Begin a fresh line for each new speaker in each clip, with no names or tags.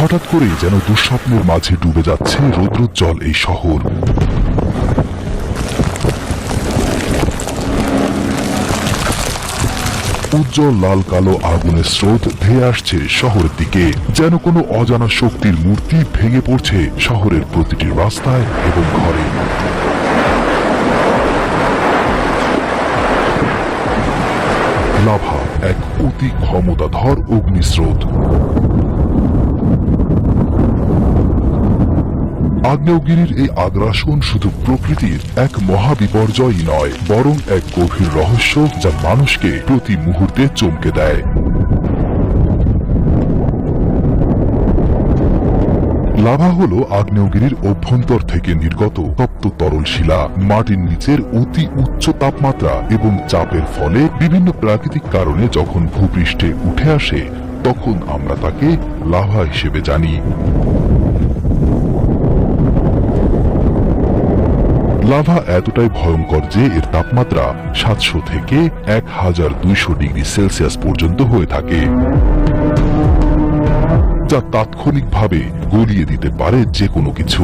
হঠাৎ করেই যেন দুঃস্বপ্নের মাঝে ডুবে যাচ্ছে রৌদ্রোজ্জ্বল এই শহর। উজ্জ্বল লাল কালো আগুনের স্রোত ধেয়ে আসছে শহরের দিকে, যেন কোনো অজানা শক্তির মূর্তি ভেঙে পড়ছে শহরের প্রতিটি রাস্তায় এবং ঘরে। লাভা এক অতি ক্ষমতাধর অগ্নিস্রোত। আগ্নেয়গিরির এই আগ্রাসন শুধু প্রকৃতির এক মহাবিপর্যয়ই নয়, বরং এক গভীর রহস্য যা মানুষকে প্রতি মুহূর্তে চমকে দেয়। লাভা হল আগ্নেয়গিরির অভ্যন্তর থেকে নির্গত তপ্ত তরল শিলা। মাটির নিচের অতি উচ্চ তাপমাত্রা এবং চাপের ফলে বিভিন্ন প্রাকৃতিক কারণে যখন ভূপৃষ্ঠে উঠে আসে, তখন আমরা তাকে লাভা হিসেবে জানি। লাভা এতটাই ভয়ঙ্কর যে এর তাপমাত্রা 700 থেকে 1200 ডিগ্রি সেলসিয়াস পর্যন্ত হয়ে থাকে, যা তাৎক্ষণিকভাবে গলিয়ে দিতে পারে যে কোনো কিছু।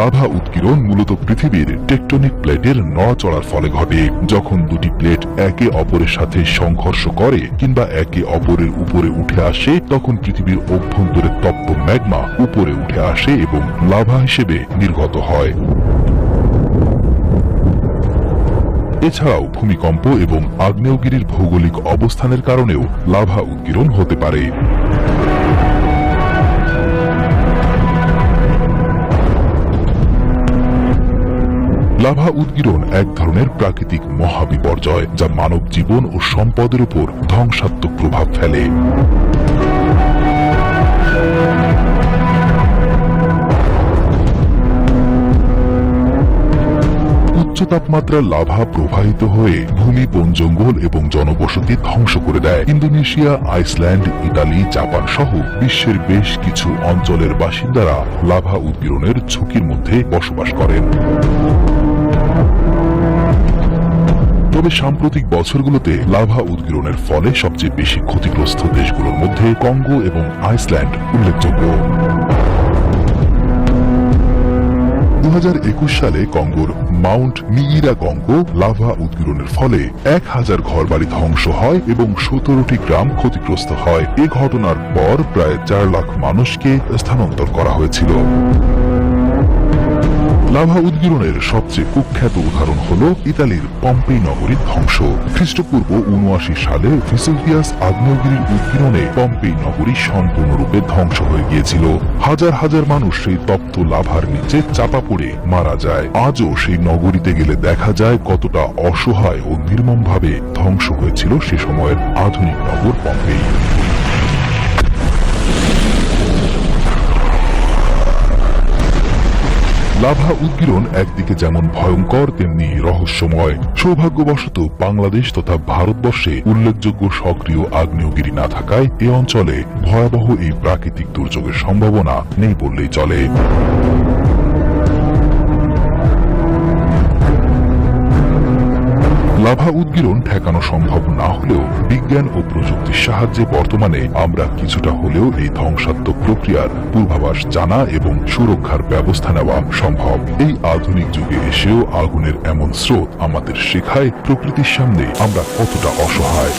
লাভা উৎকীর্ণ মূলত পৃথিবীর টেকটনিক প্লেটের নড়াচড়ার ফলে ঘটে। যখন দুটি প্লেট একে অপরের সাথে সংঘর্ষ করে কিংবা একে অপরের উপরে উঠে আসে, তখন পৃথিবীর অভ্যন্তরে তপ্ত ম্যাগমা উপরে উঠে আসে এবং লাভা হিসেবে নির্গত হয়। এছাড়াও ভূমিকম্প এবং আগ্নেয়গিরির ভৌগোলিক অবস্থানের কারণেও লাভা উৎকীর্ণ হতে পারে। লাভা উৎকীর্ণ এক ধরনের প্রাকৃতিক মহাবিপর্যয়, যা মানব জীবন ও সম্পদের উপর ধ্বংসাত্মক প্রভাব ফেলে। উচ্চ তাপমাত্রার লাভা প্রবাহিত হয়ে ভূমি, বন জঙ্গল এবং জনবসতি ধ্বংস করে দেয়। ইন্দোনেশিয়া, আইসল্যান্ড, ইতালি, জাপান সহ বিশ্বের বেশ কিছু অঞ্চলের বাসিন্দারা লাভা উৎকীর্ণের ঝুঁকির মধ্যে বসবাস করেন। তবে সাম্প্রতিক বছরগুলোতে লাভা উৎকীর্ণের ফলে সবচেয়ে বেশি ক্ষতিগ্রস্ত দেশগুলোর মধ্যে কঙ্গো এবং আইসল্যান্ড উল্লেখযোগ্য। 2021 সালে কঙ্গোর মাউন্ট নিইরাগঙ্গ লাভা উৎকীর্ণের ফলে 1000 ঘরবাড়ি ধ্বংস হয় এবং 17টি গ্রাম ক্ষতিগ্রস্ত হয়। এ ঘটনার পর প্রায় 4 লাখ মানুষকে স্থানান্তর করা হয়েছিল। লাভা উৎকীর্ণের সবচেয়ে কুখ্যাত উদাহরণ হল ইতালির পম্পেই নগরীর ধ্বংস। খ্রিস্টপূর্ব 79 সালে ভেসুভিয়াস আগ্নেয়গিরির উৎকীর্ণে পম্পেই নগরী সম্পূর্ণরূপে ধ্বংস হয়ে গিয়েছিল। হাজার হাজার মানুষ সেই তপ্ত লাভার নিচে চাপা পড়ে মারা যায়। আজও সেই নগরীতে গেলে দেখা যায় কতটা অসহায় ও নির্মমভাবে ধ্বংস হয়েছিল সে সময়ের আধুনিক নগর পম্পেই। লাভা উৎকীর্ণ একদিকে যেমন ভয়ঙ্কর, তেমনি রহস্যময়। সৌভাগ্যবশত বাংলাদেশ তথা ভারতবর্ষে উল্লেখযোগ্য সক্রিয় আগ্নেয়গিরি না থাকায় এ অঞ্চলে ভয়াবহ এই প্রাকৃতিক দুর্যোগের সম্ভাবনা নেই বললেই চলে। লাভা উৎকীর্ণ ঠেকানো সম্ভব না হলেও বিজ্ঞান ও প্রযুক্তির সাহায্যে বর্তমানে আমরা কিছুটা হলেও এই ধ্বংসাত্মক প্রক্রিয়ার পূর্বাভাস জানা এবং সুরক্ষার ব্যবস্থা নেওয়া সম্ভব। এই আধুনিক যুগে এসেও আগুনের এমন স্রোত আমাদের শেখায় প্রকৃতির সামনে আমরা কতটা অসহায়।